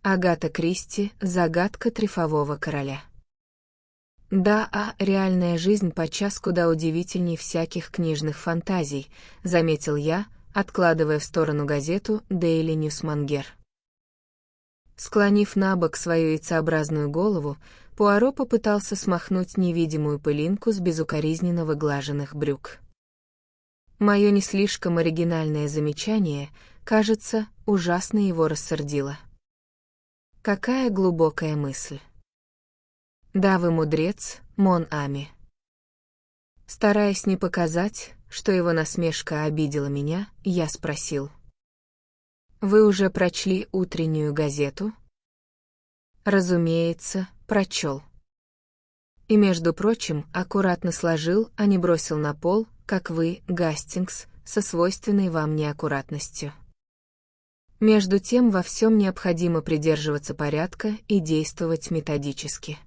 Агата Кристи «Загадка трефового короля». Да, реальная жизнь подчас куда удивительней всяких книжных фантазий, заметил я, откладывая в сторону газету Daily Newsmonger. Склонив набок свою яйцеобразную голову, Пуаро попытался смахнуть невидимую пылинку с безукоризненно выглаженных брюк. Мое не слишком оригинальное замечание, кажется, ужасно его рассердило. Какая глубокая мысль. Да, вы мудрец, мон ами. Стараясь не показать, что его насмешка обидела меня, я спросил. Вы уже прочли утреннюю газету? Разумеется, прочел. И, между прочим, аккуратно сложил, а не бросил на пол, как вы, Гастингс, со свойственной вам неаккуратностью. Между тем во всем необходимо придерживаться порядка и действовать методически.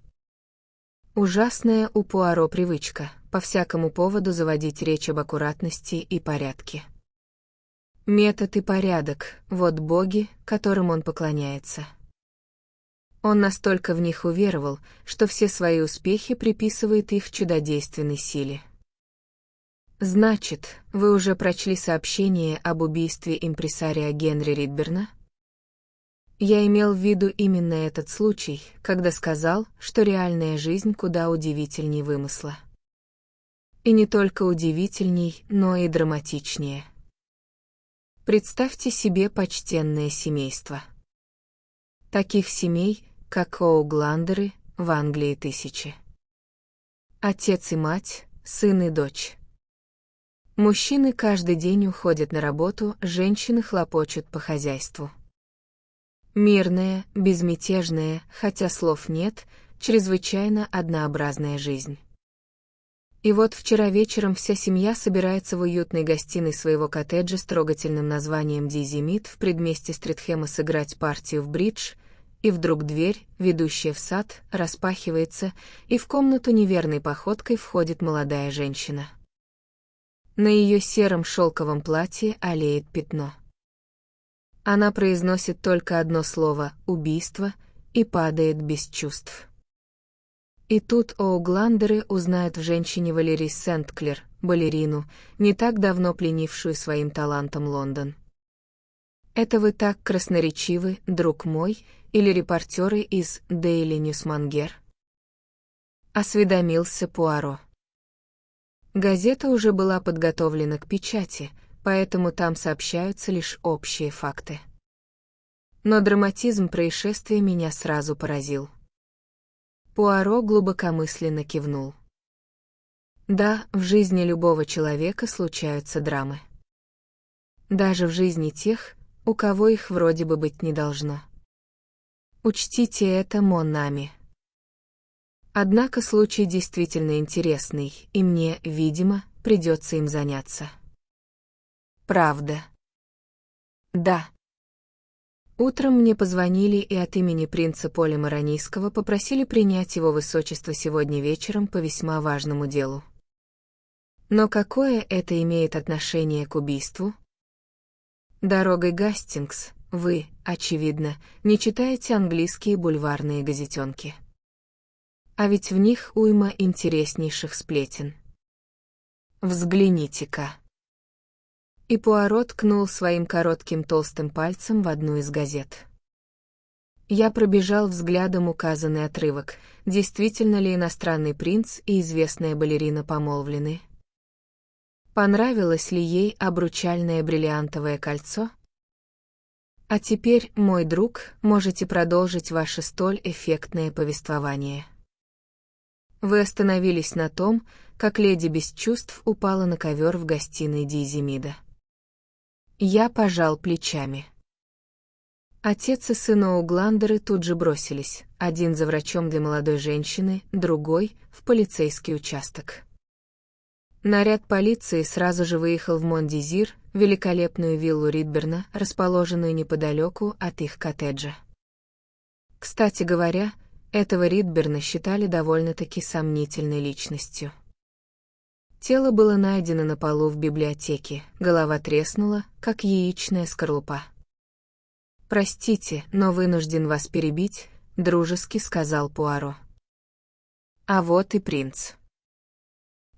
Ужасная у Пуаро привычка по всякому поводу заводить речь об аккуратности и порядке. Метод и порядок — вот боги, которым он поклоняется. Он настолько в них уверовал, что все свои успехи приписывает их чудодейственной силе. Значит, вы уже прочли сообщение об убийстве импресарио Генри Ридберна? Я имел в виду именно этот случай, когда сказал, что реальная жизнь куда удивительней вымысла. И не только удивительней, но и драматичнее. Представьте себе почтенное семейство. Таких семей, как Оугландеры, в Англии тысячи. Отец и мать, сын и дочь. Мужчины каждый день уходят на работу, женщины хлопочут по хозяйству. Мирная, безмятежная, хотя слов нет, чрезвычайно однообразная жизнь. И вот вчера вечером вся семья собирается в уютной гостиной своего коттеджа с трогательным названием Дизи Мид в предместье Стритхэма сыграть партию в бридж, и вдруг дверь, ведущая в сад, распахивается, и в комнату неверной походкой входит молодая женщина. На ее сером шелковом платье аллеет пятно. Она произносит только одно слово «убийство» и падает без чувств. И тут Оугландеры узнают в женщине Валери Сент-Клер, балерину, не так давно пленившую своим талантом Лондон. Это вы так красноречивы, друг мой, или репортеры из Daily Newsmonger? Осведомился Пуаро. Газета уже была подготовлена к печати, поэтому там сообщаются лишь общие факты. Но драматизм происшествия меня сразу поразил. Пуаро глубокомысленно кивнул. Да, в жизни любого человека случаются драмы. Даже в жизни тех, у кого их вроде бы быть не должно. Учтите это, мон ами. Однако случай действительно интересный, и мне, видимо, придется им заняться. Правда. Да. Утром мне позвонили и от имени принца Поля Маронийского попросили принять его высочество сегодня вечером по весьма важному делу. Но какое это имеет отношение к убийству? Дорогой Гастингс, вы, очевидно, не читаете английские бульварные газетенки. А ведь в них уйма интереснейших сплетен. Взгляните-ка. И Пуаро ткнул своим коротким толстым пальцем в одну из газет. Я пробежал взглядом указанный отрывок, действительно ли иностранный принц и известная балерина помолвлены. Понравилось ли ей обручальное бриллиантовое кольцо? А теперь, мой друг, можете продолжить ваше столь эффектное повествование. Вы остановились на том, как леди без чувств упала на ковер в гостиной Дизи Мида. Я пожал плечами. Отец и сын Оугландеры тут же бросились, один за врачом для молодой женщины, другой — в полицейский участок. Наряд полиции сразу же выехал в Мондизир, великолепную виллу Ридберна, расположенную неподалеку от их коттеджа. Кстати говоря, этого Ридберна считали довольно-таки сомнительной личностью. Тело было найдено на полу в библиотеке, голова треснула, как яичная скорлупа. «Простите, но вынужден вас перебить», — дружески сказал Пуаро. А вот и принц.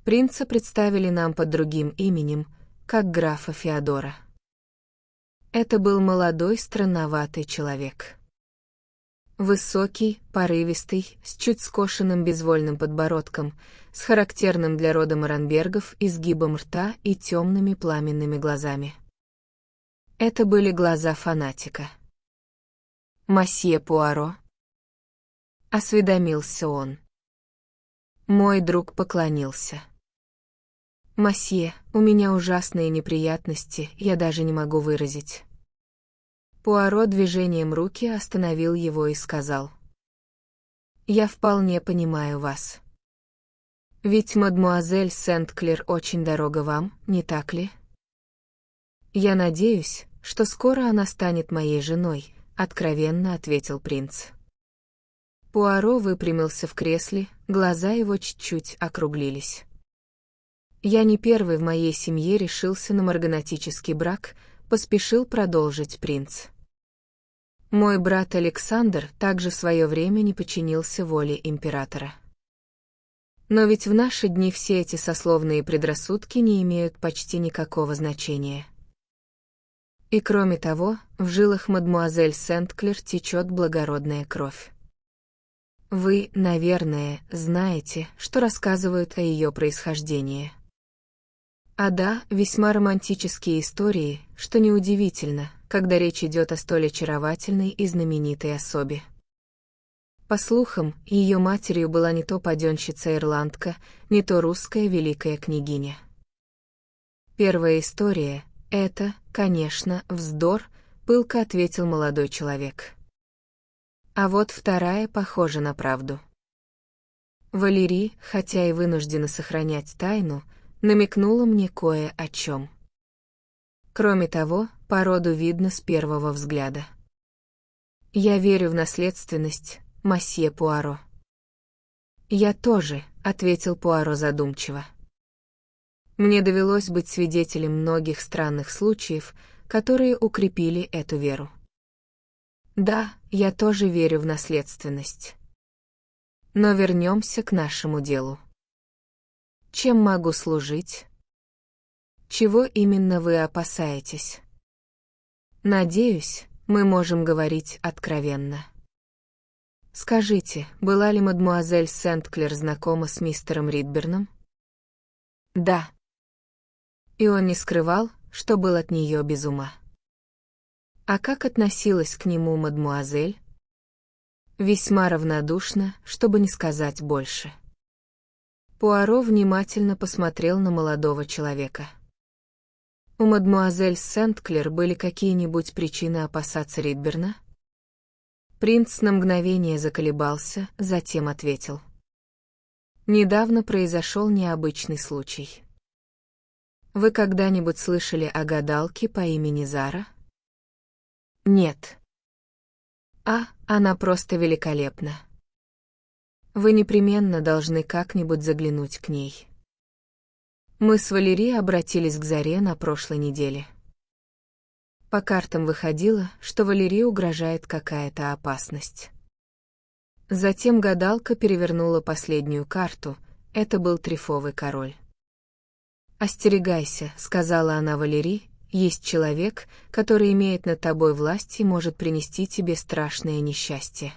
Принца представили нам под другим именем, как графа Феодора. Это был молодой, странноватый человек. Высокий, порывистый, с чуть скошенным безвольным подбородком, с характерным для рода Моранбергов изгибом рта и темными пламенными глазами. Это были глаза фанатика. «Мосье Пуаро?» — осведомился он. Мой друг поклонился. «Мосье, у меня ужасные неприятности, я даже не могу выразить». Пуаро движением руки остановил его и сказал: «Я вполне понимаю вас. Ведь мадмуазель Сент-Клер очень дорога вам, не так ли? Я надеюсь, что скоро она станет моей женой», — откровенно ответил принц. Пуаро выпрямился в кресле, глаза его чуть-чуть округлились. «Я не первый в моей семье решился на марганатический брак», — поспешил продолжить принц. «Мой брат Александр также в свое время не подчинился воле императора. Но ведь в наши дни все эти сословные предрассудки не имеют почти никакого значения. И кроме того, в жилах мадмуазель Сент-Клер течет благородная кровь. Вы, наверное, знаете, что рассказывают о ее происхождении. А да, весьма романтические истории, что неудивительно, когда речь идет о столь очаровательной и знаменитой особе. По слухам, ее матерью была не то паденщица-ирландка, не то русская великая княгиня. Первая история — это, конечно, вздор, пылко ответил молодой человек. А вот вторая похожа на правду. Валерий, хотя и вынуждена сохранять тайну, намекнула мне кое о чем. Кроме того, породу видно с первого взгляда. Я верю в наследственность, мосье Пуаро. Я тоже, ответил Пуаро задумчиво. Мне довелось быть свидетелем многих странных случаев, которые укрепили эту веру. Да, я тоже верю в наследственность. Но вернемся к нашему делу. Чем могу служить? Чего именно вы опасаетесь? Надеюсь, мы можем говорить откровенно. Скажите, была ли мадмуазель Сент-Клер знакома с мистером Ридберном? Да. И он не скрывал, что был от нее без ума. А как относилась к нему мадмуазель? Весьма равнодушно, чтобы не сказать больше. Пуаро внимательно посмотрел на молодого человека. У мадмуазель Сент-Клер были какие-нибудь причины опасаться Ридберна? Принц на мгновение заколебался, затем ответил. Недавно произошел необычный случай. Вы когда-нибудь слышали о гадалке по имени Зара? Нет. Она просто великолепна. Вы непременно должны как-нибудь заглянуть к ней. Мы с Валери обратились к Заре на прошлой неделе. По картам выходило, что Валери угрожает какая-то опасность. Затем гадалка перевернула последнюю карту, это был трефовый король. «Остерегайся», — сказала она Валери, — «есть человек, который имеет над тобой власть и может принести тебе страшное несчастье».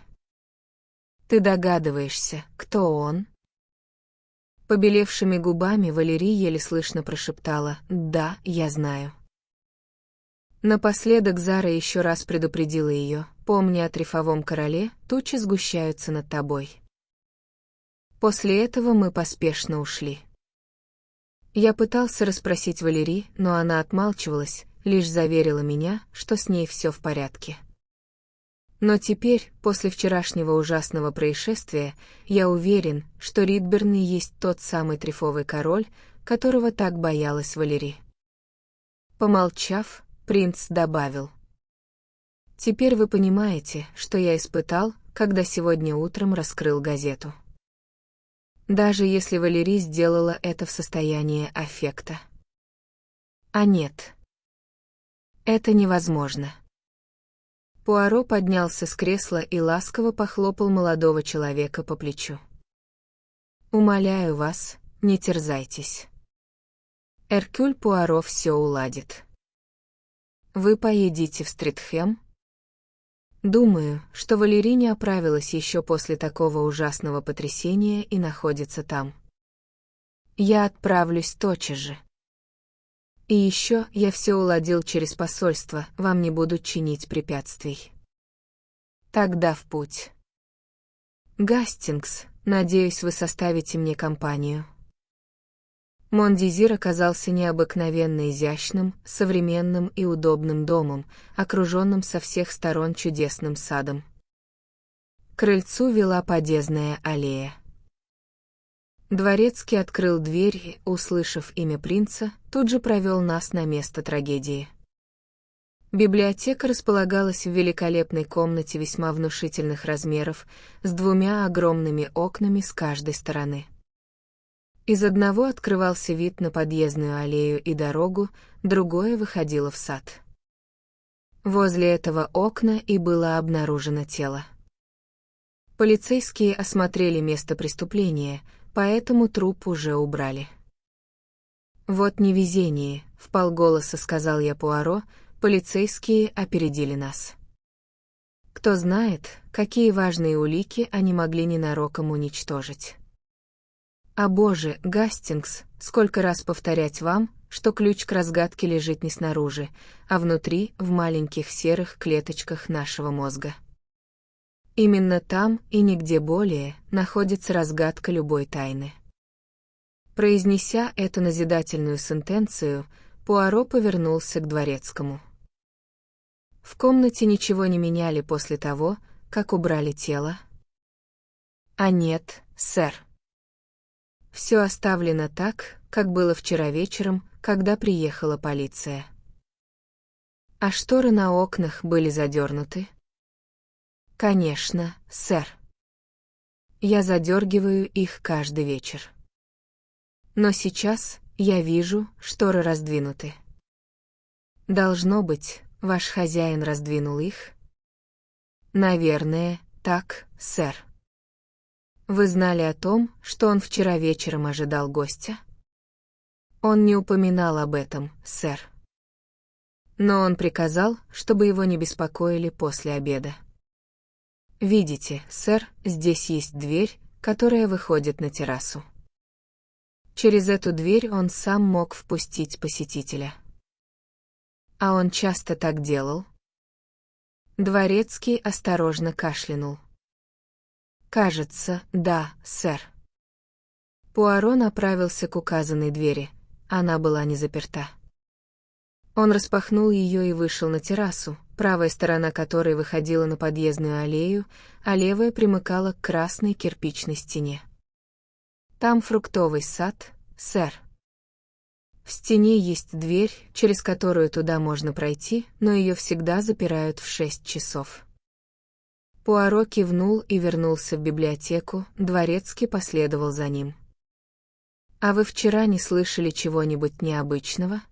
«Ты догадываешься, кто он?» Побелевшими губами Валери еле слышно прошептала: «Да, я знаю». Напоследок Зара еще раз предупредила ее: «Помни о трефовом короле, тучи сгущаются над тобой». После этого мы поспешно ушли. Я пытался расспросить Валери, но она отмалчивалась, лишь заверила меня, что с ней все в порядке. Но теперь, после вчерашнего ужасного происшествия, я уверен, что Ридберн и есть тот самый трефовый король, которого так боялась Валери. Помолчав, принц добавил: «Теперь вы понимаете, что я испытал, когда сегодня утром раскрыл газету. Даже если Валери сделала это в состоянии аффекта. А нет. Это невозможно. Пуаро поднялся с кресла и ласково похлопал молодого человека по плечу. «Умоляю вас, не терзайтесь. Эркюль Пуаро все уладит. Вы поедете в Стритхэм?» «Думаю, что Валерий не оправилась еще после такого ужасного потрясения и находится там. Я отправлюсь тотчас же. И еще я все уладил через посольство, вам не будут чинить препятствий. Тогда в путь. Гастингс, надеюсь, вы составите мне компанию». Мондизир оказался необыкновенно изящным, современным и удобным домом, окруженным со всех сторон чудесным садом. К крыльцу вела подъездная аллея. Дворецкий открыл дверь и, услышав имя принца, тут же провел нас на место трагедии. Библиотека располагалась в великолепной комнате весьма внушительных размеров, с 2 огромными окнами с каждой стороны. Из одного открывался вид на подъездную аллею и дорогу, другое выходило в сад. Возле этого окна и было обнаружено тело. Полицейские осмотрели место преступления, поэтому труп уже убрали. «Вот невезение», — вполголоса сказал я Пуаро, — полицейские опередили нас. Кто знает, какие важные улики они могли ненароком уничтожить. «О боже, Гастингс, сколько раз повторять вам, что ключ к разгадке лежит не снаружи, а внутри, в маленьких серых клеточках нашего мозга. Именно там и нигде более находится разгадка любой тайны». Произнеся эту назидательную сентенцию, Пуаро повернулся к дворецкому. «В комнате ничего не меняли после того, как убрали тело?» «А нет, сэр. Все оставлено так, как было вчера вечером, когда приехала полиция». «А шторы на окнах были задернуты?» «Конечно, сэр. Я задергиваю их каждый вечер. Но сейчас, я вижу, шторы раздвинуты. Должно быть, ваш хозяин раздвинул их?» «Наверное, так, сэр». «Вы знали о том, что он вчера вечером ожидал гостя?» «Он не упоминал об этом, сэр. Но он приказал, чтобы его не беспокоили после обеда. Видите, сэр, здесь есть дверь, которая выходит на террасу. Через эту дверь он сам мог впустить посетителя». «А он часто так делал?» Дворецкий осторожно кашлянул. «Кажется, да, сэр». Пуаро направился к указанной двери, она была не заперта. Он распахнул ее и вышел на террасу, правая сторона которой выходила на подъездную аллею, а левая примыкала к красной кирпичной стене. «Там фруктовый сад, сэр. В стене есть дверь, через которую туда можно пройти, но ее всегда запирают в 6 часов». Пуаро кивнул и вернулся в библиотеку, дворецкий последовал за ним. «А вы вчера не слышали чего-нибудь необычного?»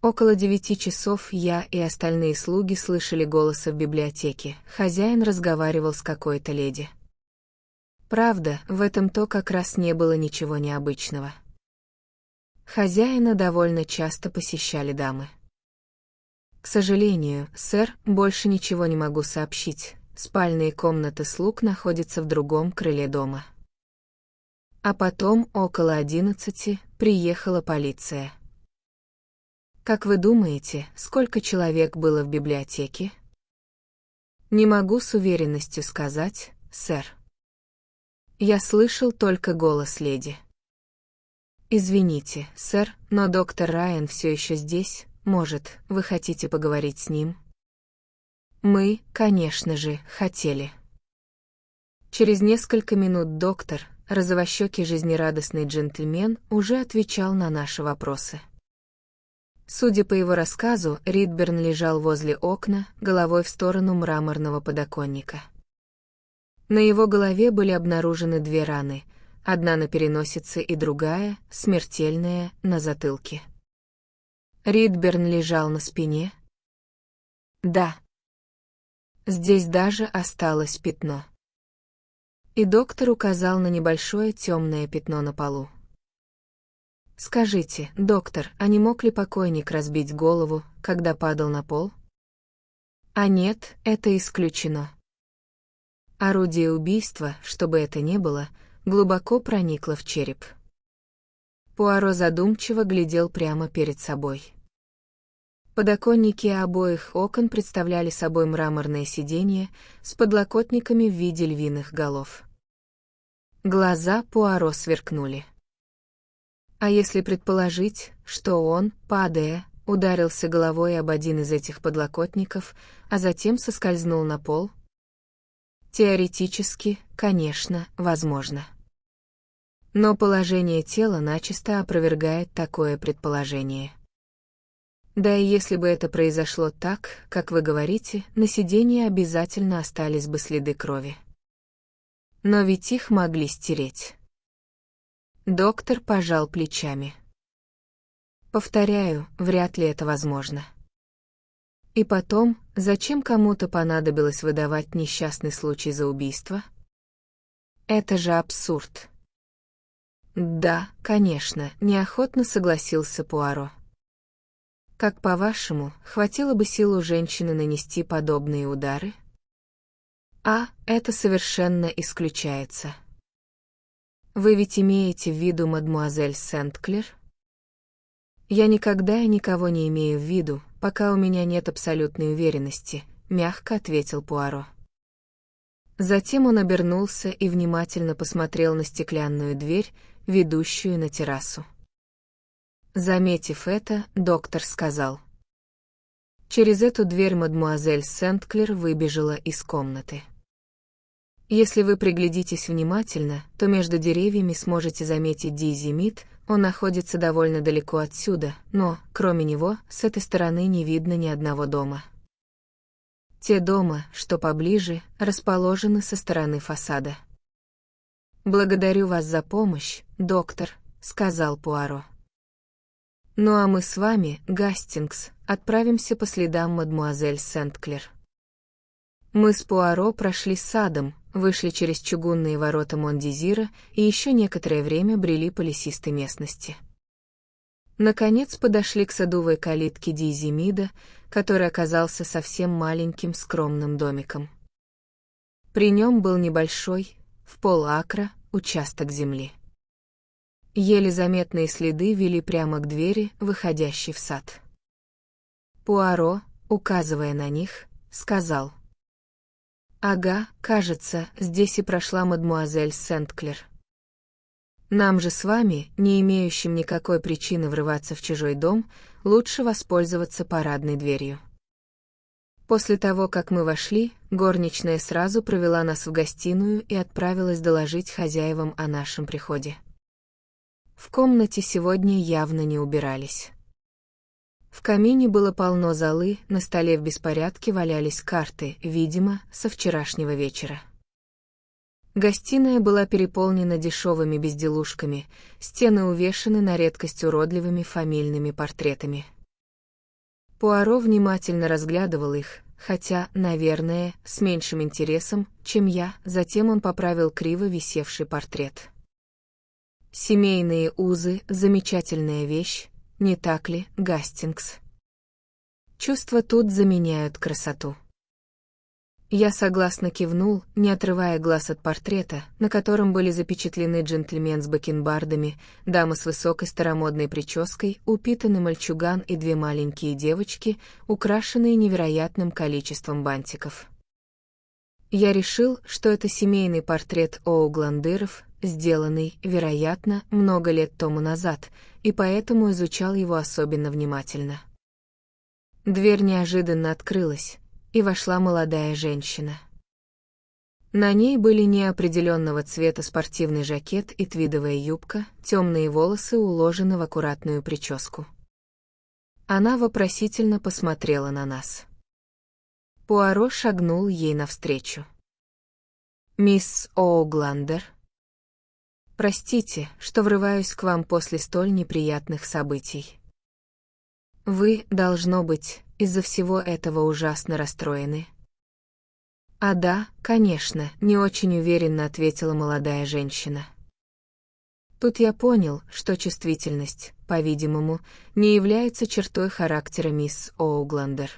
Около 9 часов я и остальные слуги слышали голоса в библиотеке, хозяин разговаривал с какой-то леди. Правда, в этом-то как раз не было ничего необычного. Хозяина довольно часто посещали дамы. «К сожалению, сэр, больше ничего не могу сообщить. Спальные комнаты слуг находятся в другом крыле дома». А потом, около 11, приехала полиция. «Как вы думаете, сколько человек было в библиотеке?» «Не могу с уверенностью сказать, сэр. Я слышал только голос леди». «Извините, сэр, но доктор Райан все еще здесь, может, вы хотите поговорить с ним?» Мы, конечно же, хотели. Через несколько минут доктор, розовощекий жизнерадостный джентльмен, уже отвечал на наши вопросы. Судя по его рассказу, Ридберн лежал возле окна, головой в сторону мраморного подоконника. На его голове были обнаружены 2 раны, одна на переносице и другая, смертельная, на затылке. Ридберн лежал на спине? Да. Здесь даже осталось пятно. И доктор указал на небольшое темное пятно на полу. «Скажите, доктор, а не мог ли покойник разбить голову, когда падал на пол?» «А нет, это исключено. Орудие убийства, что бы это ни было, глубоко проникло в череп». Пуаро задумчиво глядел прямо перед собой. Подоконники обоих окон представляли собой мраморное сиденье с подлокотниками в виде львиных голов. Глаза Пуаро сверкнули. А если предположить, что он, падая, ударился головой об один из этих подлокотников, а затем соскользнул на пол? Теоретически, конечно, возможно. Но положение тела начисто опровергает такое предположение. Да и если бы это произошло так, как вы говорите, на сиденье обязательно остались бы следы крови. Но ведь их могли стереть. Доктор пожал плечами. Повторяю, вряд ли это возможно. И потом, зачем кому-то понадобилось выдавать несчастный случай за убийство? Это же абсурд. Да, конечно, неохотно согласился Пуаро. Как по-вашему, хватило бы сил у женщины нанести подобные удары? Это совершенно исключается. Вы ведь имеете в виду мадмуазель Сент-Клер? Я никогда и никого не имею в виду, пока у меня нет абсолютной уверенности, мягко ответил Пуаро. Затем он обернулся и внимательно посмотрел на стеклянную дверь, ведущую на террасу. Заметив это, доктор сказал: «Через эту дверь мадмуазель Сент-Клер выбежала из комнаты. Если вы приглядитесь внимательно, то между деревьями сможете заметить Дизи Мид, он находится довольно далеко отсюда, но, кроме него, с этой стороны не видно ни одного дома. Те дома, что поближе, расположены со стороны фасада». «Благодарю вас за помощь, доктор», — сказал Пуаро. «Ну а мы с вами, Гастингс, отправимся по следам мадмуазель Сент-Клер». Мы с Пуаро прошли садом, вышли через чугунные ворота Мондизира и еще некоторое время брели по лесистой местности. Наконец подошли к садовой калитке Дизи Мида, который оказался совсем маленьким скромным домиком. При нем был небольшой, в пол-акра, участок земли. Еле заметные следы вели прямо к двери, выходящей в сад. Пуаро, указывая на них, сказал: «Ага, кажется, здесь и прошла мадмуазель Сент-Клер. Нам же с вами, не имеющим никакой причины врываться в чужой дом, лучше воспользоваться парадной дверью». После того, как мы вошли, горничная сразу провела нас в гостиную и отправилась доложить хозяевам о нашем приходе. В комнате сегодня явно не убирались. В камине было полно золы, на столе в беспорядке валялись карты, видимо, со вчерашнего вечера. Гостиная была переполнена дешевыми безделушками, стены увешаны на редкость уродливыми фамильными портретами. Пуаро внимательно разглядывал их, хотя, наверное, с меньшим интересом, чем я, затем он поправил криво висевший портрет. Семейные узы — замечательная вещь, не так ли, Гастингс? Чувства тут заменяют красоту. Я согласно кивнул, не отрывая глаз от портрета, на котором были запечатлены джентльмен с бакенбардами, дама с высокой старомодной прической, упитанный мальчуган и две маленькие девочки, украшенные невероятным количеством бантиков. Я решил, что это семейный портрет О'Гландыров, сделанный, вероятно, много лет тому назад, и поэтому изучал его особенно внимательно. Дверь неожиданно открылась, и вошла молодая женщина. На ней были неопределенного цвета спортивный жакет и твидовая юбка, темные волосы уложены в аккуратную прическу. Она вопросительно посмотрела на нас. Пуаро шагнул ей навстречу. «Мисс О'Гландер? Простите, что врываюсь к вам после столь неприятных событий. Вы, должно быть, из-за всего этого ужасно расстроены». «А да, конечно», — не очень уверенно ответила молодая женщина. Тут я понял, что чувствительность, по-видимому, не является чертой характера мисс Оугландер.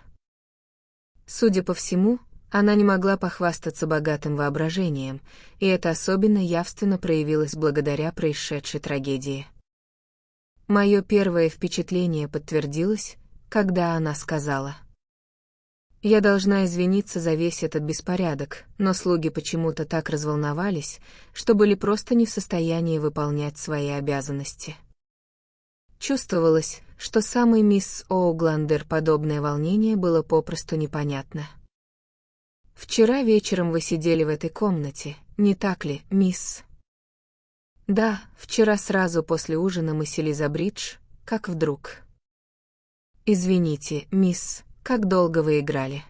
Судя по всему, она не могла похвастаться богатым воображением, и это особенно явственно проявилось благодаря происшедшей трагедии. Мое первое впечатление подтвердилось, когда она сказала: «Я должна извиниться за весь этот беспорядок, но слуги почему-то так разволновались, что были просто не в состоянии выполнять свои обязанности». Чувствовалось, что самой мисс Оугландер подобное волнение было попросту непонятно. «Вчера вечером вы сидели в этой комнате, не так ли, мисс?» «Да, вчера сразу после ужина мы сели за бридж, как вдруг». «Извините, мисс, как долго вы играли?»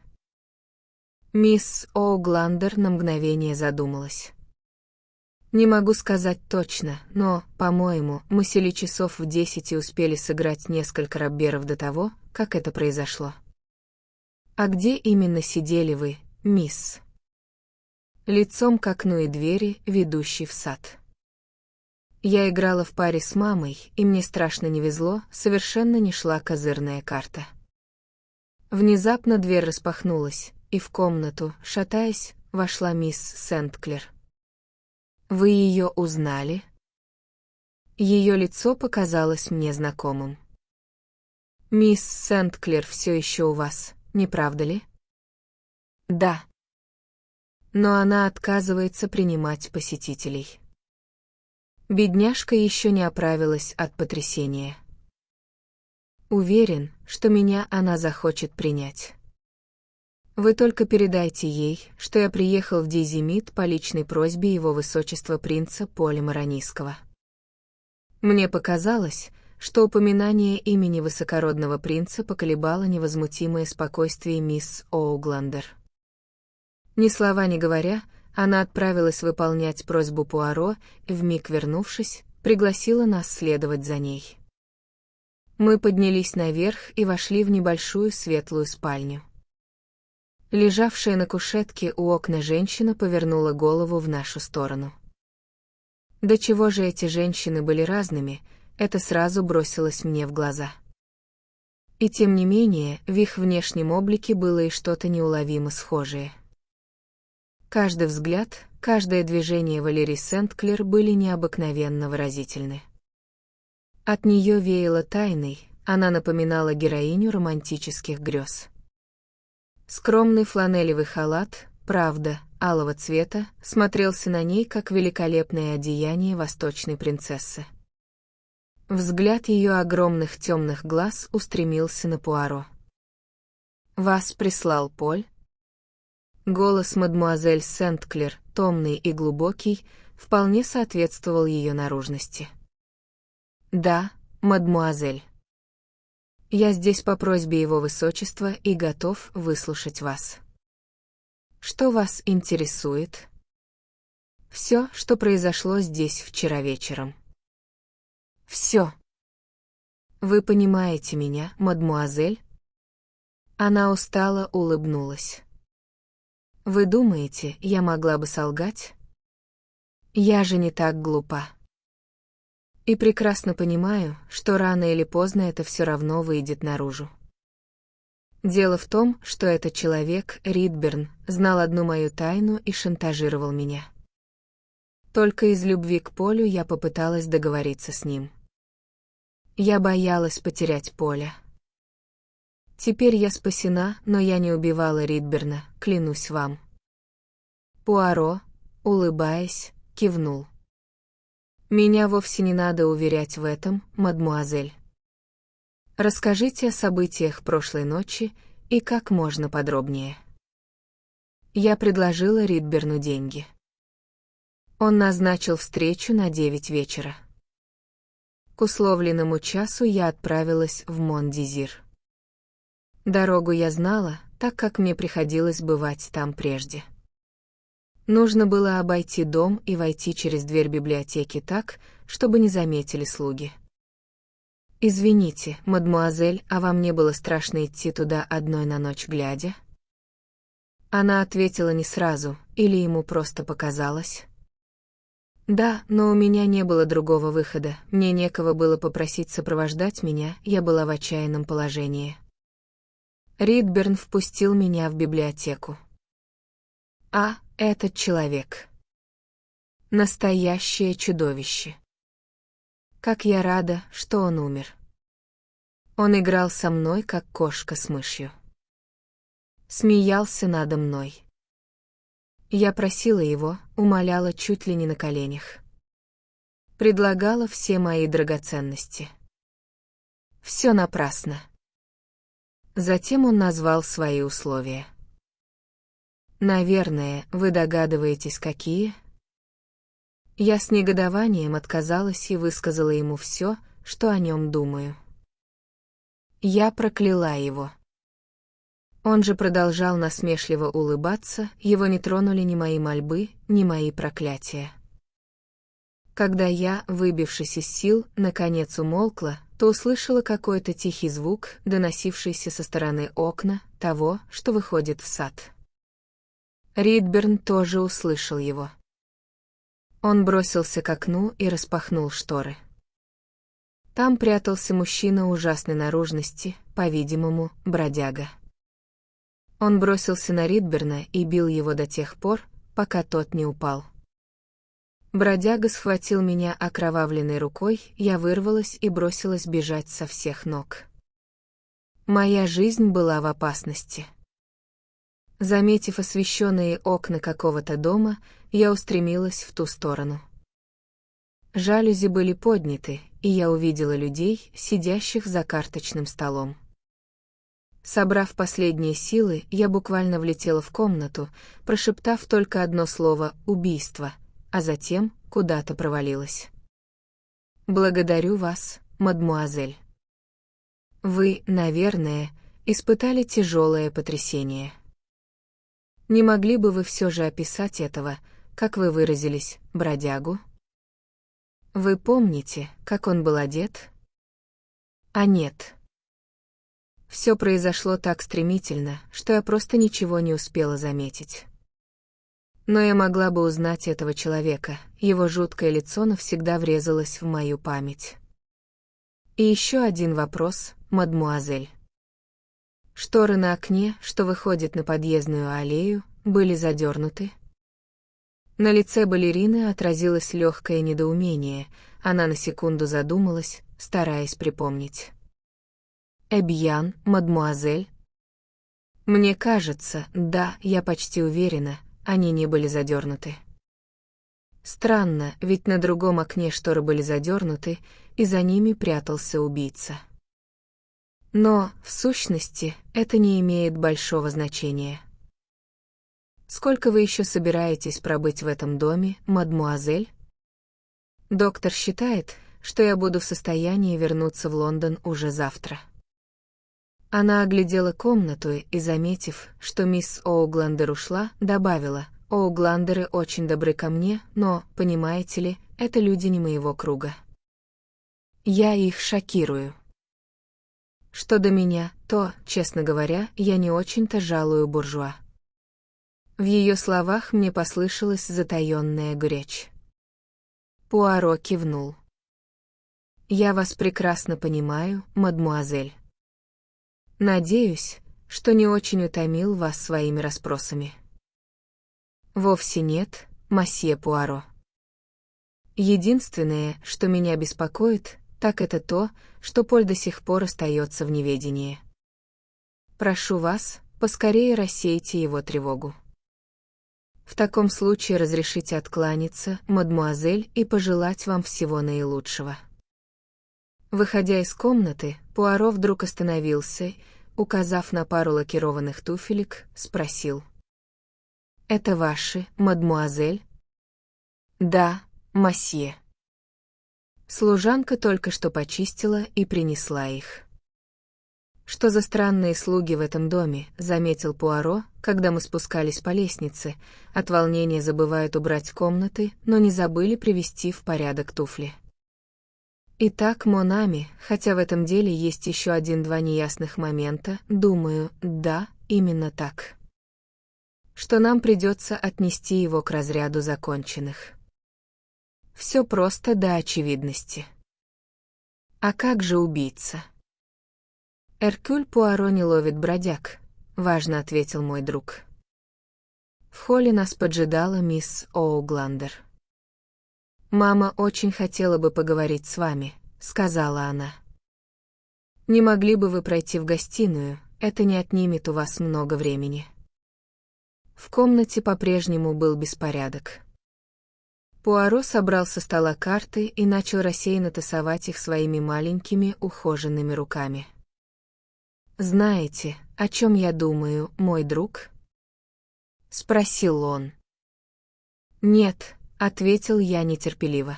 Мисс Оугландер на мгновение задумалась. «Не могу сказать точно, но, по-моему, мы сели часов в 10 и успели сыграть несколько робберов до того, как это произошло». «А где именно сидели вы, мисс?» «Лицом к окну и двери, ведущей в сад». «Я играла в паре с мамой, и мне страшно не везло, совершенно не шла козырная карта». Внезапно дверь распахнулась, и в комнату, шатаясь, вошла мисс Сент-Клер. «Вы ее узнали?» Ее лицо показалось мне знакомым. «Мисс Сент-Клер все еще у вас, не правда ли?» «Да». Но она отказывается принимать посетителей. Бедняжка еще не оправилась от потрясения. Уверен, что меня она захочет принять. Вы только передайте ей, что я приехал в Дизимит по личной просьбе его высочества принца Поля Маронийского. Мне показалось, что упоминание имени высокородного принца поколебало невозмутимое спокойствие мисс Оугландер. Ни слова не говоря, она отправилась выполнять просьбу Пуаро и, вмиг вернувшись, пригласила нас следовать за ней. Мы поднялись наверх и вошли в небольшую светлую спальню. Лежавшая на кушетке у окна женщина повернула голову в нашу сторону. До чего же эти женщины были разными, это сразу бросилось мне в глаза. И тем не менее, в их внешнем облике было и что-то неуловимо схожее. Каждый взгляд, каждое движение Валерии Сент-Клер были необыкновенно выразительны. От нее веяло тайной, она напоминала героиню романтических грез. Скромный фланелевый халат, правда, алого цвета, смотрелся на ней как великолепное одеяние восточной принцессы. Взгляд ее огромных темных глаз устремился на Пуаро. «Вас прислал Поль?» Голос мадмуазель Сент-Клер, томный и глубокий, вполне соответствовал ее наружности. «Да, мадмуазель. Я здесь по просьбе его высочества и готов выслушать вас. Что вас интересует?» «Все, что произошло здесь вчера вечером». «Все. Вы понимаете меня, мадмуазель?» Она устало улыбнулась. «Вы думаете, я могла бы солгать? Я же не так глупа. И прекрасно понимаю, что рано или поздно это все равно выйдет наружу. Дело в том, что этот человек, Ридберн, знал одну мою тайну и шантажировал меня. Только из любви к Полю я попыталась договориться с ним. Я боялась потерять Поля. Теперь я спасена, но я не убивала Ридберна, клянусь вам». Пуаро, улыбаясь, кивнул. «Меня вовсе не надо уверять в этом, мадмуазель. Расскажите о событиях прошлой ночи и как можно подробнее». Я предложила Ридберну деньги. Он назначил встречу на 9 вечера. К условленному часу я отправилась в Мон-Дизир. Дорогу я знала, так как мне приходилось бывать там прежде. Нужно было обойти дом и войти через дверь библиотеки так, чтобы не заметили слуги. «Извините, мадмуазель, а вам не было страшно идти туда одной на ночь глядя?» Она ответила не сразу, или ему просто показалось. Да, но у меня не было другого выхода, мне некого было попросить сопровождать меня, я была в отчаянном положении. Ридберн впустил меня в библиотеку. А, этот человек. Настоящее чудовище. Как я рада, что он умер. Он играл со мной, как кошка с мышью. Смеялся надо мной. Я просила его, умоляла чуть ли не на коленях. Предлагала все мои драгоценности. Все напрасно. Затем он назвал свои условия. Наверное, вы догадываетесь, какие? Я с негодованием отказалась и высказала ему все, что о нем думаю. Я прокляла его. Он же продолжал насмешливо улыбаться, его не тронули ни мои мольбы, ни мои проклятия. Когда я, выбившись из сил, наконец умолкла, то услышала какой-то тихий звук, доносившийся со стороны окна, того, что выходит в сад. Ридберн тоже услышал его. Он бросился к окну и распахнул шторы. Там прятался мужчина ужасной наружности, по-видимому, бродяга. Он бросился на Ридберна и бил его до тех пор, пока тот не упал. Бродяга схватил меня окровавленной рукой, я вырвалась и бросилась бежать со всех ног. Моя жизнь была в опасности. Заметив освещенные окна какого-то дома, я устремилась в ту сторону. Жалюзи были подняты, и я увидела людей, сидящих за карточным столом. Собрав последние силы, я буквально влетела в комнату, прошептав только одно слово «убийство», а затем куда-то провалилась. «Благодарю вас, мадмуазель. Вы, наверное, испытали тяжелое потрясение. Не могли бы вы все же описать этого, как вы выразились, бродягу? Вы помните, как он был одет? А нет. Все произошло так стремительно, что я просто ничего не успела заметить. Но я могла бы узнать этого человека, его жуткое лицо навсегда врезалось в мою память. И еще один вопрос, мадмуазель. Шторы на окне, что выходит на подъездную аллею, были задернуты. На лице балерины отразилось легкое недоумение, она на секунду задумалась, стараясь припомнить. «Эбьян, мадмуазель?» Мне кажется, да, я почти уверена, они не были задернуты. Странно, ведь на другом окне шторы были задернуты, и за ними прятался убийца. Но, в сущности, это не имеет большого значения. Сколько вы еще собираетесь пробыть в этом доме, мадмуазель? Доктор считает, что я буду в состоянии вернуться в Лондон уже завтра. Она оглядела комнату и, заметив, что мисс Оугландер ушла, добавила: «Оугландеры очень добры ко мне, но, понимаете ли, это люди не моего круга. Я их шокирую. Что до меня, то, честно говоря, я не очень-то жалую буржуа». В ее словах мне послышалась затаённая горечь. Пуаро кивнул. «Я вас прекрасно понимаю, мадмуазель. Надеюсь, что не очень утомил вас своими расспросами». «Вовсе нет, мосье Пуаро. Единственное, что меня беспокоит, так это то, что Поль до сих пор остается в неведении. Прошу вас, поскорее рассейте его тревогу. В таком случае разрешите откланяться, мадмуазель, и пожелать вам всего наилучшего». Выходя из комнаты, Пуаро вдруг остановился, указав на пару лакированных туфелек, спросил: «Это ваши, мадмуазель?» «Да, мосье». Служанка только что почистила и принесла их. «Что за странные слуги в этом доме», — заметил Пуаро, когда мы спускались по лестнице, от волнения забывают убрать комнаты, но не забыли привести в порядок туфли. Итак, Монами, хотя в этом деле есть еще один-два неясных момента, думаю, да, именно так. что нам придется отнести его к разряду законченных. Все просто до очевидности. А как же убийца? Эркюль Пуаро не ловит бродяг, важно ответил мой друг. В холле нас поджидала мисс О'Гландер. «Мама очень хотела бы поговорить с вами», — сказала она. «Не могли бы вы пройти в гостиную, это не отнимет у вас много времени». В комнате по-прежнему был беспорядок. Пуаро собрал со стола карты и начал рассеянно тасовать их своими маленькими ухоженными руками. «Знаете, о чем я думаю, мой друг?» — спросил он. «Нет», — ответил я нетерпеливо.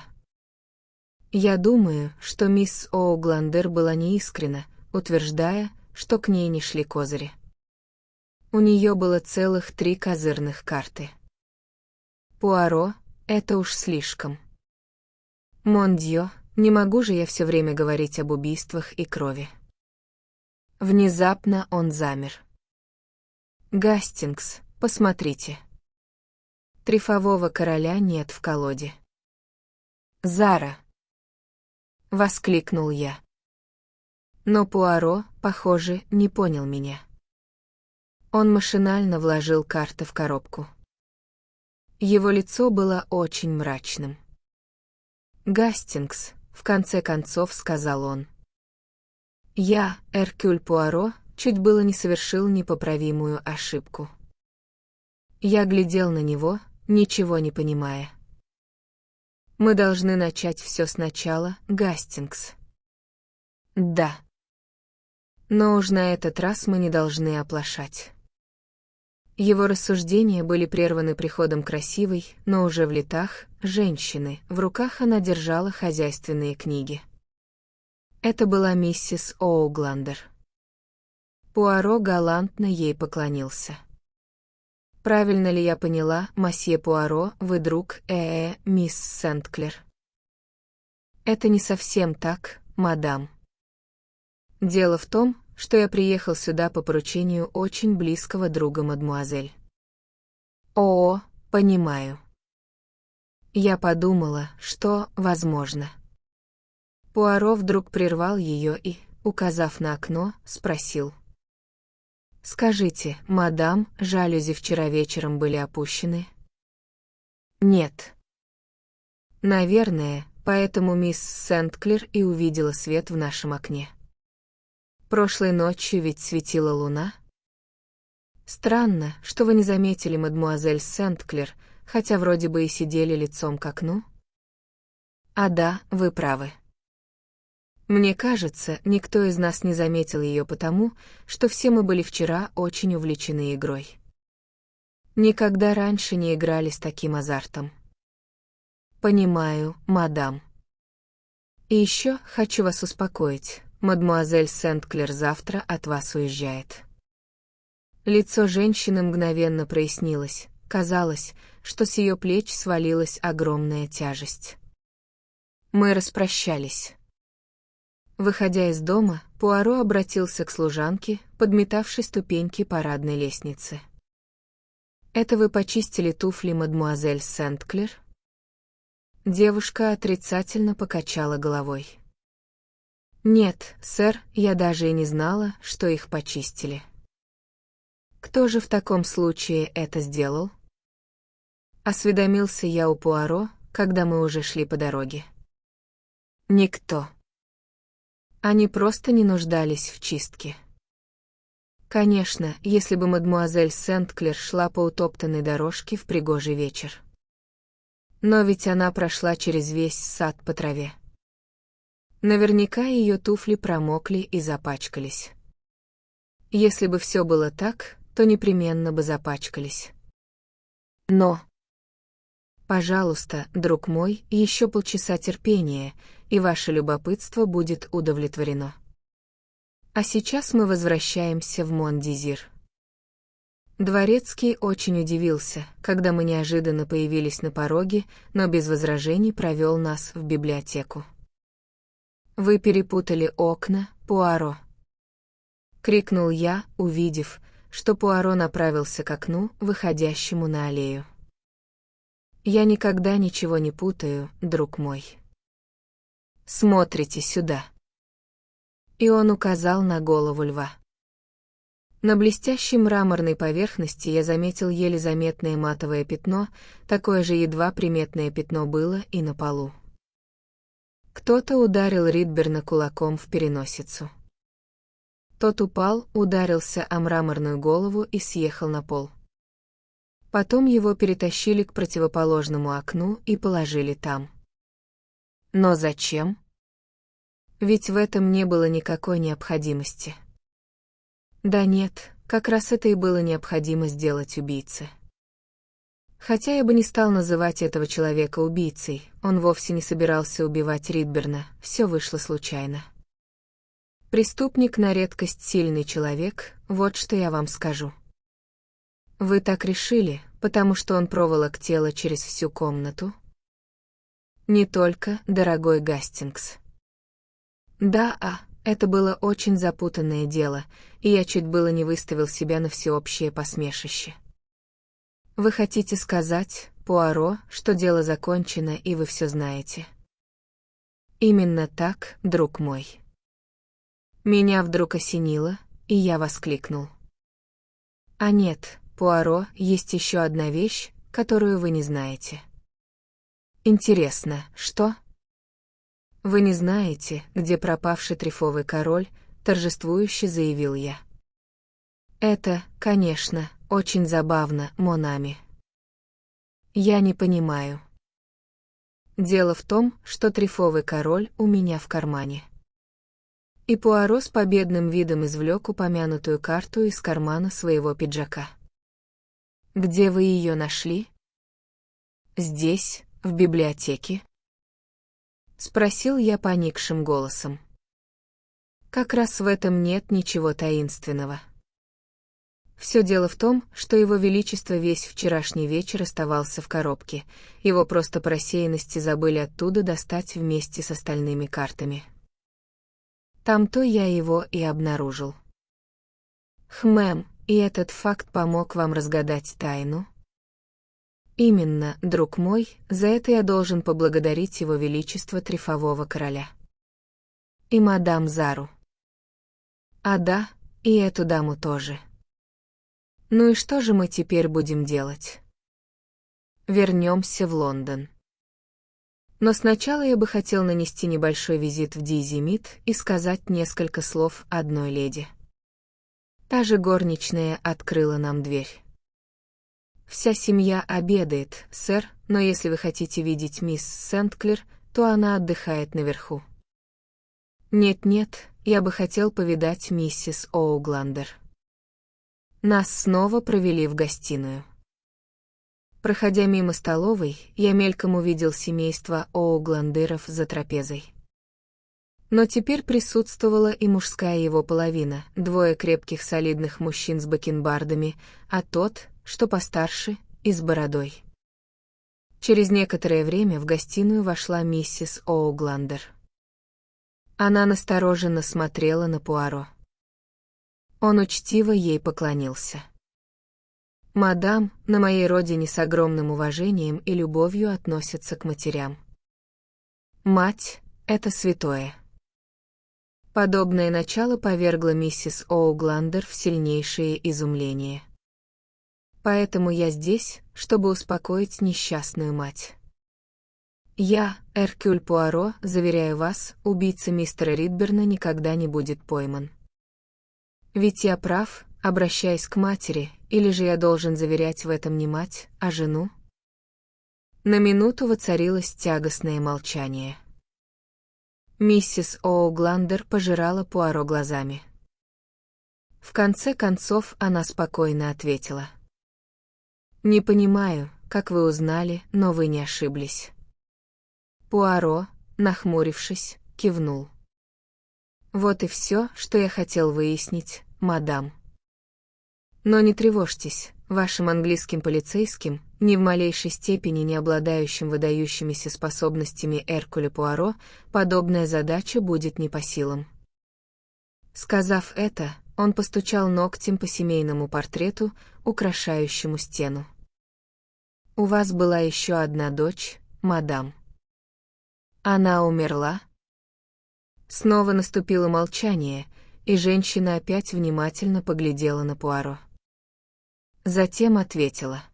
«Я думаю, что мисс О'Гландер была неискренна, утверждая, что к ней не шли козыри. У нее было целых 3 козырных карты. Пуаро, это уж слишком. Мон дьё, не могу же я все время говорить об убийствах и крови». Внезапно он замер. «Гастингс, посмотрите. Трефового короля нет в колоде». «Зара!» — воскликнул я. Но Пуаро, похоже, не понял меня. Он машинально вложил карты в коробку. Его лицо было очень мрачным. «Гастингс», — в конце концов сказал он. «Я, Эркюль Пуаро, чуть было не совершил непоправимую ошибку». Я глядел на него, ничего не понимая. «Мы должны начать все сначала, Гастингс». «Да. Но уж на этот раз мы не должны оплошать». Его рассуждения были прерваны приходом красивой, но уже в летах, женщины. В руках она держала хозяйственные книги. Это была миссис О'Гландер. Пуаро галантно ей поклонился. «Правильно ли я поняла, мосье Пуаро, вы друг мисс Сент-Клер?» «Это не совсем так, мадам. Дело в том, что я приехал сюда по поручению очень близкого друга мадмуазель». «О, понимаю». Я подумала, что, возможно. Пуаро вдруг прервал ее и, указав на окно, спросил. «Скажите, мадам, жалюзи вчера вечером были опущены?» «Нет». «Наверное, поэтому мисс Сент-Клер и увидела свет в нашем окне. Прошлой ночью ведь светила луна?» «Странно, что вы не заметили мадмуазель Сент-Клер, хотя вроде бы и сидели лицом к окну?» «А да, вы правы. Мне кажется, никто из нас не заметил ее потому, что все мы были вчера очень увлечены игрой. Никогда раньше не играли с таким азартом». «Понимаю, мадам. И еще хочу вас успокоить, мадмуазель Сент-Клер завтра от вас уезжает». Лицо женщины мгновенно прояснилось, казалось, что с ее плеч свалилась огромная тяжесть. Мы распрощались. Выходя из дома, Пуаро обратился к служанке, подметавшей ступеньки парадной лестницы. «Это вы почистили туфли мадмуазель Сент-Клер?» Девушка отрицательно покачала головой. «Нет, сэр, я даже и не знала, что их почистили». «Кто же в таком случае это сделал?» Осведомился я у Пуаро, когда мы уже шли по дороге. «Никто. Они просто не нуждались в чистке». Конечно, если бы мадмуазель Сент-Клер шла по утоптанной дорожке в пригожий вечер. Но ведь она прошла через весь сад по траве. Наверняка ее туфли промокли и запачкались. Если бы все было так, то непременно бы запачкались. Но... Пожалуйста, друг мой, еще полчаса терпения, и ваше любопытство будет удовлетворено. А сейчас мы возвращаемся в Мон-Дизир. Дворецкий очень удивился, когда мы неожиданно появились на пороге, но без возражений провел нас в библиотеку. «Вы перепутали окна, Пуаро!» — крикнул я, увидев, что Пуаро направился к окну, выходящему на аллею. «Я никогда ничего не путаю, друг мой. Смотрите сюда». И он указал на голову льва. На блестящей мраморной поверхности я заметил еле заметное матовое пятно, такое же едва приметное пятно было и на полу. Кто-то ударил Ридберна кулаком в переносицу. Тот упал, ударился о мраморную голову и съехал на пол. Потом его перетащили к противоположному окну и положили там. Но зачем? Ведь в этом не было никакой необходимости. Да нет, как раз это и было необходимо сделать убийце. Хотя я бы не стал называть этого человека убийцей, он вовсе не собирался убивать Ридберна, все вышло случайно. Преступник на редкость сильный человек, вот что я вам скажу. Вы так решили, потому что он проволок тело через всю комнату? Не только, дорогой Гастингс. Да, это было очень запутанное дело, и я чуть было не выставил себя на всеобщее посмешище. Вы хотите сказать, Пуаро, что дело закончено и вы все знаете? Именно так, друг мой. Меня вдруг осенило, и я воскликнул. А нет, Пуаро, есть еще одна вещь, которую вы не знаете. Интересно, что? Вы не знаете, где пропавший трефовый король, торжествующе заявил я. Это, конечно, очень забавно, Монами. Я не понимаю. Дело в том, что трефовый король у меня в кармане. И Пуаро с победным видом извлек упомянутую карту из кармана своего пиджака. «Где вы ее нашли?» «Здесь, в библиотеке?» — спросил я поникшим голосом. Как раз в этом нет ничего таинственного. Все дело в том, что его величество весь вчерашний вечер оставался в коробке, его просто по рассеянности забыли оттуда достать вместе с остальными картами. Там-то я его и обнаружил. И этот факт помог вам разгадать тайну? Именно, друг мой, за это я должен поблагодарить его величество трефового короля. И мадам Зару. А да, и эту даму тоже. Ну и что же мы теперь будем делать? Вернемся в Лондон. Но сначала я бы хотел нанести небольшой визит в Дизимит и сказать несколько слов одной леди. Та же горничная открыла нам дверь. «Вся семья обедает, сэр, но если вы хотите видеть мисс Сент-Клер, то она отдыхает наверху». «Нет-нет, я бы хотел повидать миссис Оугландер». Нас снова провели в гостиную. Проходя мимо столовой, я мельком увидел семейство Оугландеров за трапезой. Но теперь присутствовала и мужская его половина, двое крепких солидных мужчин с бакенбардами, а тот, что постарше, и с бородой. Через некоторое время в гостиную вошла миссис Оугландер. Она настороженно смотрела на Пуаро. Он учтиво ей поклонился. «Мадам, на моей родине с огромным уважением и любовью относятся к матерям. Мать — это святое». Подобное начало повергло миссис Оугландер в сильнейшее изумление. «Поэтому я здесь, чтобы успокоить несчастную мать. Я, Эркюль Пуаро, заверяю вас, убийца мистера Ридберна никогда не будет пойман. Ведь я прав, обращаясь к матери, или же я должен заверять в этом не мать, а жену?» На минуту воцарилось тягостное молчание. Миссис Оугландер пожирала Пуаро глазами. В конце концов она спокойно ответила. «Не понимаю, как вы узнали, но вы не ошиблись». Пуаро, нахмурившись, кивнул. «Вот и все, что я хотел выяснить, мадам. Но не тревожьтесь, вашим английским полицейским, ни в малейшей степени не обладающим выдающимися способностями Эркюля Пуаро, подобная задача будет не по силам». Сказав это, Он постучал ногтем по семейному портрету, украшающему стену. «У вас была еще одна дочь, мадам. Она умерла?» Снова наступило молчание, и женщина опять внимательно поглядела на Пуаро. Затем ответила.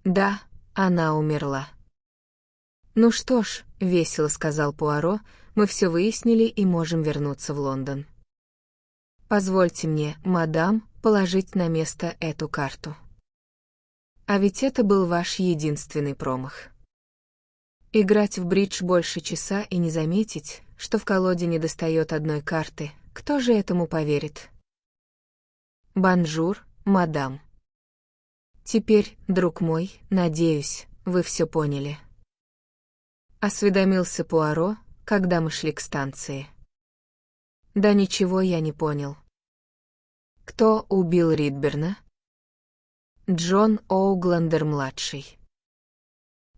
«Да, она умерла». «Ну что ж», — весело сказал Пуаро, — «мы все выяснили и можем вернуться в Лондон. Позвольте мне, мадам, положить на место эту карту. А ведь это был ваш единственный промах. Играть в бридж больше часа и не заметить, что в колоде недостает одной карты, кто же этому поверит? Бонжур, мадам. Теперь, друг мой, надеюсь, вы все поняли». Осведомился Пуаро, когда мы шли к станции. «Да ничего я не понял». «Кто убил Ридберна?» «Джон Оугландер-младший».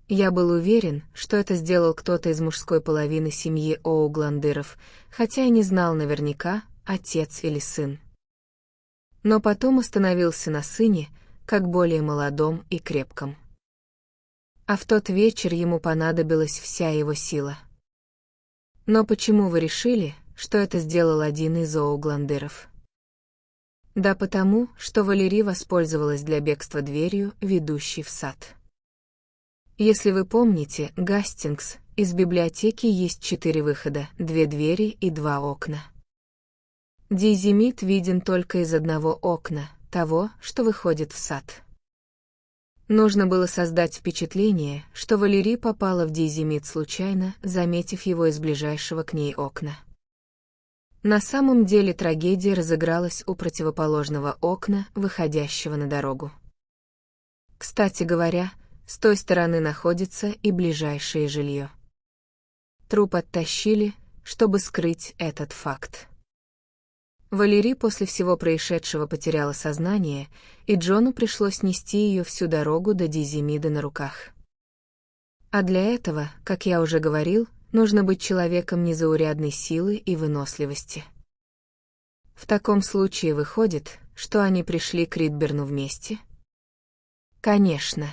Я был уверен, что это сделал кто-то из мужской половины семьи Оугландеров, хотя и не знал наверняка, отец или сын. Но потом остановился на сыне, как более молодом и крепком. А в тот вечер ему понадобилась вся его сила. Но почему вы решили, что это сделал один из Оугландеров? Да потому, что Валери воспользовалась для бегства дверью, ведущей в сад. Если вы помните, Гастингс, из библиотеки есть 4 выхода, 2 двери и 2 окна. Дейзи Мид виден только из одного окна, того, что выходит в сад. Нужно было создать впечатление, что Валери попала в Дейзи Мид случайно, заметив его из ближайшего к ней окна. На самом деле трагедия разыгралась у противоположного окна, выходящего на дорогу. Кстати говоря, с той стороны находится и ближайшее жилье. Труп оттащили, чтобы скрыть этот факт. Валери после всего происшедшего потеряла сознание, и Джону пришлось нести ее всю дорогу до Дейзи Мида на руках. А для этого, как я уже говорил, нужно быть человеком незаурядной силы и выносливости. В таком случае выходит, что они пришли к Ридберну вместе? Конечно.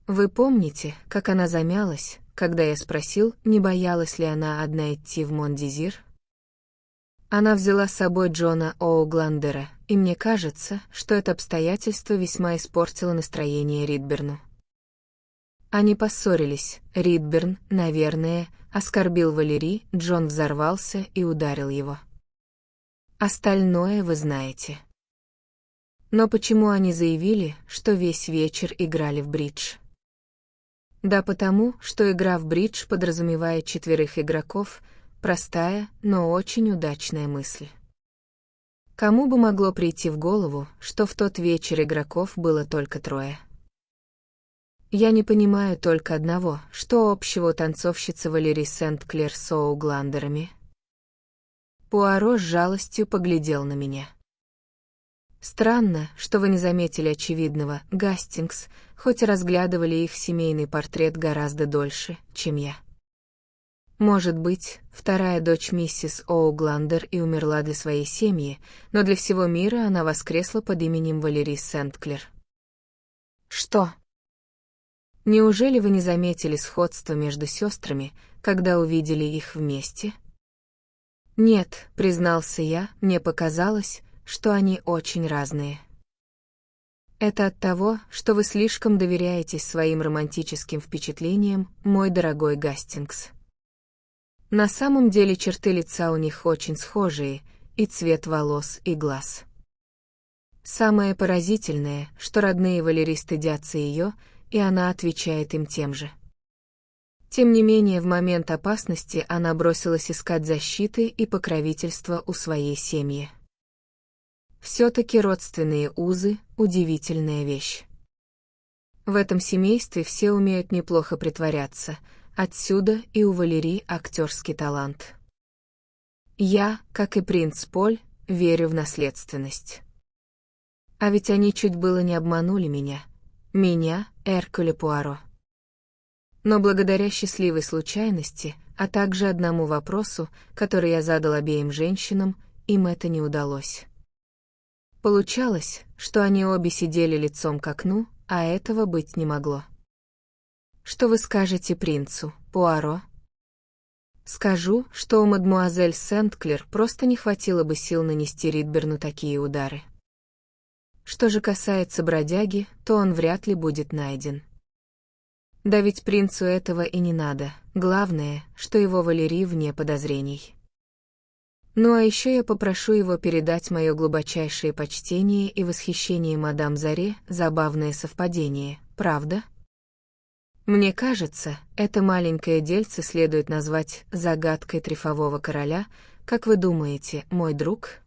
Вы помните, как она замялась, когда я спросил, не боялась ли она одна идти в Мондизир? Она взяла с собой Джона Оугландера, и мне кажется, что это обстоятельство весьма испортило настроение Ридберну. Они поссорились, Ридберн, наверное, оскорбил Валери, Джон взорвался и ударил его. Остальное вы знаете. Но почему они заявили, что весь вечер играли в бридж? Да потому, что игра в бридж подразумевает 4 игроков, простая, но очень удачная мысль. Кому бы могло прийти в голову, что в тот вечер игроков было только 3? Я не понимаю только одного, что общего у танцовщицы Валери Сент-Клер с Оугландерами. Пуаро с жалостью поглядел на меня. Странно, что вы не заметили очевидного, Гастингс, хоть и разглядывали их семейный портрет гораздо дольше, чем я. Может быть, вторая дочь миссис Оугландер и умерла для своей семьи, но для всего мира она воскресла под именем Валери Сент-Клер. Что? Неужели вы не заметили сходства между сестрами, когда увидели их вместе? Нет, признался я, мне показалось, что они очень разные. Это от того, что вы слишком доверяетесь своим романтическим впечатлениям, мой дорогой Гастингс. На самом деле черты лица у них очень схожие, и цвет волос, и глаз. Самое поразительное, что родные Валери стыдятся ее, и она отвечает им тем же. Тем не менее, в момент опасности она бросилась искать защиты и покровительства у своей семьи. Все-таки родственные узы – удивительная вещь. В этом семействе все умеют неплохо притворяться, отсюда и у Валери актерский талант. Я, как и принц Поль, верю в наследственность. А ведь они чуть было не обманули меня, Эркюля Пуаро. Но благодаря счастливой случайности, а также одному вопросу, который я задал обеим женщинам, им это не удалось. Получалось, что они обе сидели лицом к окну, а этого быть не могло. «Что вы скажете принцу, Пуаро?» «Скажу, что у мадмуазель Сент-Клер просто не хватило бы сил нанести Ридберну такие удары. Что же касается бродяги, то он вряд ли будет найден. Да ведь принцу этого и не надо, главное, что его Валерий вне подозрений. Ну а еще я попрошу его передать мое глубочайшее почтение и восхищение мадам Заре, забавное совпадение, правда? Мне кажется, это маленькое дельце следует назвать «загадкой трефового короля», как вы думаете, мой друг?»